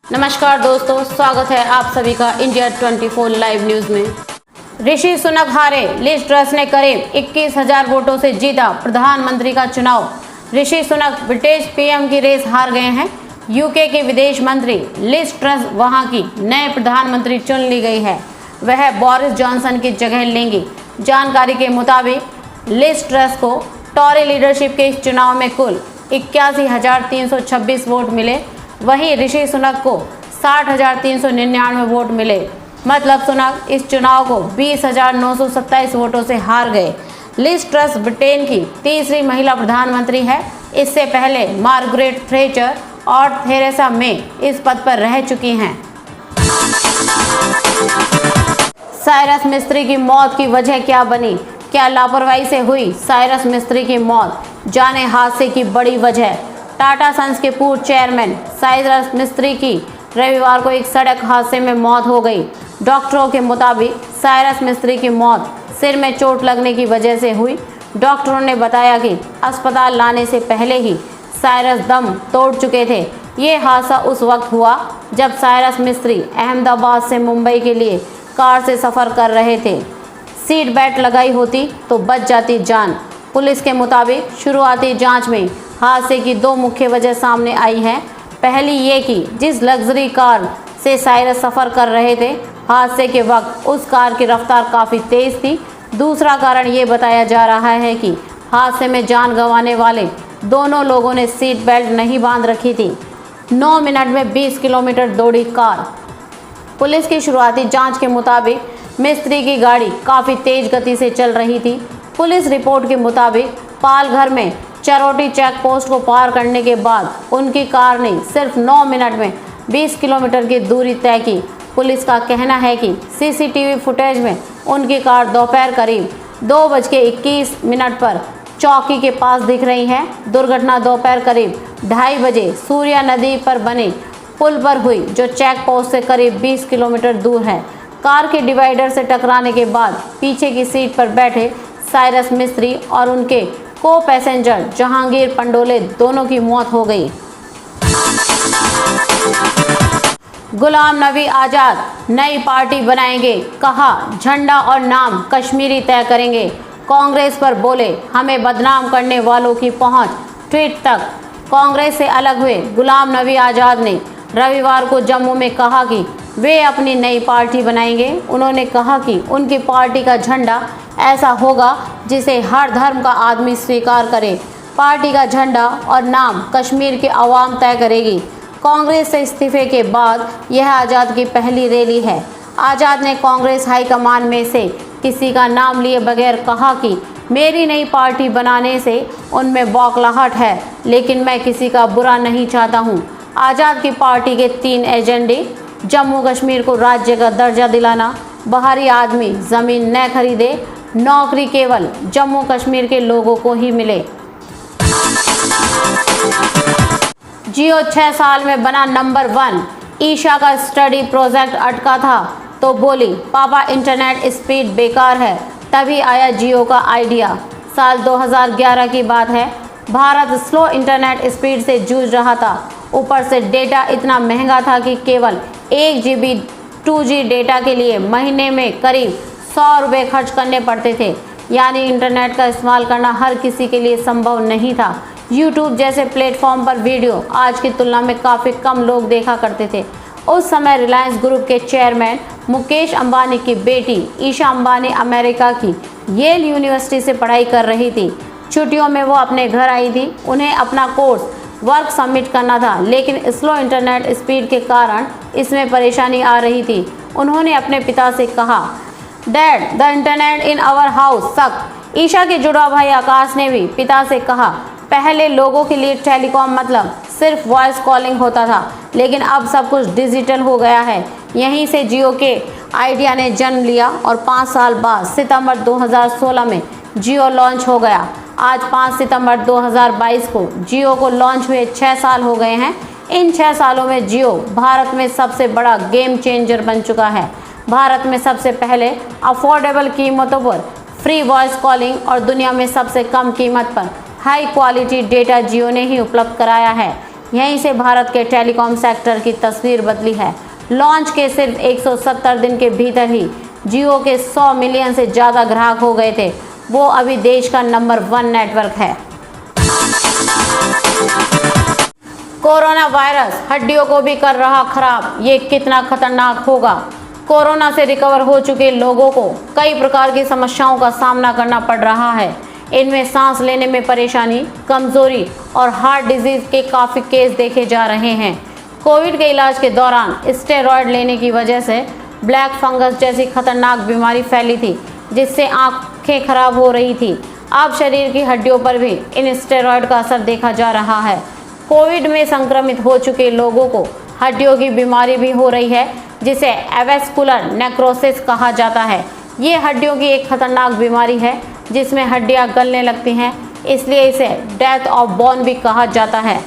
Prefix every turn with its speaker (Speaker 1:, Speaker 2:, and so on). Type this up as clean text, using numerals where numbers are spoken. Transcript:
Speaker 1: नमस्कार दोस्तों, स्वागत है आप सभी का इंडिया 24 लाइव न्यूज में। ऋषि सुनक हारे, लिज ट्रस ने करीब 21,000 वोटों से जीता प्रधानमंत्री का चुनाव। ऋषि सुनक ब्रिटिश पीएम की रेस हार गए हैं। यूके के विदेश मंत्री लिज ट्रस वहां की नए प्रधानमंत्री चुन ली गई है। वह बोरिस जॉनसन की जगह लेंगी। जानकारी के मुताबिक लिज ट्रस को टॉरी लीडरशिप के इस चुनाव में कुल 81,326 वोट मिले। वहीं ऋषि सुनक को 60,399 वोट मिले। मतलब सुनक इस चुनाव को 20,927 वोटों से हार गए। लिज ट्रस ब्रिटेन की तीसरी महिला प्रधानमंत्री है। इससे पहले मार्गरेट थैचर और थेरेसा मे इस पद पर रह चुकी हैं। साइरस मिस्त्री की मौत की वजह क्या बनी? क्या लापरवाही से हुई साइरस मिस्त्री की मौत? जाने हादसे की बड़ी वजह। टाटा सन्स के पूर्व चेयरमैन साइरस मिस्त्री की रविवार को एक सड़क हादसे में मौत हो गई। डॉक्टरों के मुताबिक साइरस मिस्त्री की मौत सिर में चोट लगने की वजह से हुई। डॉक्टरों ने बताया कि अस्पताल लाने से पहले ही साइरस दम तोड़ चुके थे। ये हादसा उस वक्त हुआ जब साइरस मिस्त्री अहमदाबाद से मुंबई के लिए कार से सफ़र कर रहे थे। सीट बेल्ट लगाई होती तो बच जाती जान। पुलिस के मुताबिक शुरुआती जांच में हादसे की दो मुख्य वजह सामने आई हैं। पहली ये कि जिस लग्जरी कार से साइरस सफ़र कर रहे थे, हादसे के वक्त उस कार की रफ्तार काफ़ी तेज़ थी। दूसरा कारण ये बताया जा रहा है कि हादसे में जान गंवाने वाले दोनों लोगों ने सीट बेल्ट नहीं बांध रखी थी। 9 मिनट में 20 किलोमीटर दौड़ी कार। पुलिस की शुरुआती जांच के मुताबिक मिस्त्री की गाड़ी काफ़ी तेज़ गति से चल रही थी। पुलिस रिपोर्ट के मुताबिक पालघर में चरोटी चेक पोस्ट को पार करने के बाद उनकी कार ने सिर्फ 9 मिनट में 20 किलोमीटर की दूरी तय की। पुलिस का कहना है कि सीसीटीवी फुटेज में उनकी कार दोपहर करीब 2:21 पर चौकी के पास दिख रही है। दुर्घटना दोपहर करीब 2:30 बजे सूर्या नदी पर बने पुल पर हुई, जो चेक पोस्ट से करीब 20 किलोमीटर दूर है। कार के डिवाइडर से टकराने के बाद पीछे की सीट पर बैठे साइरस मिस्त्री और उनके को पैसेंजर जहांगीर पंडोले दोनों की मौत हो गई। गुलाम नबी आज़ाद नई पार्टी बनाएंगे, कहा झंडा और नाम कश्मीरी तय करेंगे। कांग्रेस पर बोले हमें बदनाम करने वालों की पहुंच ट्वीट तक। कांग्रेस से अलग हुए गुलाम नबी आज़ाद ने रविवार को जम्मू में कहा कि वे अपनी नई पार्टी बनाएंगे। उन्होंने कहा कि उनकी पार्टी का झंडा ऐसा होगा जिसे हर धर्म का आदमी स्वीकार करे। पार्टी का झंडा और नाम कश्मीर की आवाम तय करेगी। कांग्रेस से इस्तीफे के बाद यह आज़ाद की पहली रैली है। आज़ाद ने कांग्रेस हाईकमान में से किसी का नाम लिए बगैर कहा कि मेरी नई पार्टी बनाने से उनमें बौखलाहट है, लेकिन मैं किसी का बुरा नहीं चाहता हूँ। आज़ाद की पार्टी के 3 एजेंडे: जम्मू कश्मीर को राज्य का दर्जा दिलाना, बाहरी आदमी ज़मीन न खरीदे, नौकरी केवल जम्मू कश्मीर के लोगों को ही मिले। जियो 6 साल में बना नंबर 1। ईशा का स्टडी प्रोजेक्ट अटका था तो बोली पापा इंटरनेट स्पीड बेकार है, तभी आया जियो का आइडिया। साल 2011 की बात है। भारत स्लो इंटरनेट स्पीड से जूझ रहा था। ऊपर से डेटा इतना महंगा था कि केवल 1 GB 2G डेटा के लिए महीने में करीब 100 रुपये खर्च करने पड़ते थे। यानी इंटरनेट का इस्तेमाल करना हर किसी के लिए संभव नहीं था। यूट्यूब जैसे प्लेटफॉर्म पर वीडियो आज की तुलना में काफ़ी कम लोग देखा करते थे। उस समय रिलायंस ग्रुप के चेयरमैन मुकेश अंबानी की बेटी ईशा अंबानी अमेरिका की येल यूनिवर्सिटी से पढ़ाई कर रही थी। छुट्टियों में वो अपने घर आई थी। उन्हें अपना कोर्स वर्क सबमिट करना था, लेकिन स्लो इंटरनेट स्पीड के कारण इसमें परेशानी आ रही थी। उन्होंने अपने पिता से कहा, dad the internet in our house suck. Isha के जुड़वा भाई आकाश ने भी पिता से कहा, पहले लोगों के लिए टेलीकॉम मतलब सिर्फ वॉइस कॉलिंग होता था, लेकिन अब सब कुछ डिजिटल हो गया है। यहीं से जियो के आइडिया ने जन्म लिया और 5 साल बाद सितंबर 2016 में जियो लॉन्च हो गया। आज 5 सितंबर 2022 को जियो को लॉन्च हुए 6 साल हो गए हैं। इन 6 सालों में जियो भारत में सबसे बड़ा गेम चेंजर बन चुका है। भारत में सबसे पहले अफोर्डेबल कीमतों पर फ्री वॉइस कॉलिंग और दुनिया में सबसे कम कीमत पर हाई क्वालिटी डेटा जियो ने ही उपलब्ध कराया है। यहीं से भारत के टेलीकॉम सेक्टर की तस्वीर बदली है। लॉन्च के सिर्फ 170 दिन के भीतर ही जियो के 100 मिलियन से ज़्यादा ग्राहक हो गए थे। वो अभी देश का नंबर 1 नेटवर्क है। कोरोना वायरस हड्डियों को भी कर रहा खराब, ये कितना खतरनाक होगा। कोरोना से रिकवर हो चुके लोगों को कई प्रकार की समस्याओं का सामना करना पड़ रहा है। इनमें सांस लेने में परेशानी, कमजोरी और हार्ट डिजीज के काफ़ी केस देखे जा रहे हैं। कोविड के इलाज के दौरान स्टेरॉयड लेने की वजह से ब्लैक फंगस जैसी खतरनाक बीमारी फैली थी, जिससे आंखें खराब हो रही थी। अब शरीर की हड्डियों पर भी इन स्टेरॉयड का असर देखा जा रहा है। कोविड में संक्रमित हो चुके लोगों को हड्डियों की बीमारी भी हो रही है, जिसे एवेस्कुलर नेक्रोसिस कहा जाता है। ये हड्डियों की एक खतरनाक बीमारी है जिसमें हड्डियां गलने लगती हैं, इसलिए इसे डेथ ऑफ बोन भी कहा जाता है।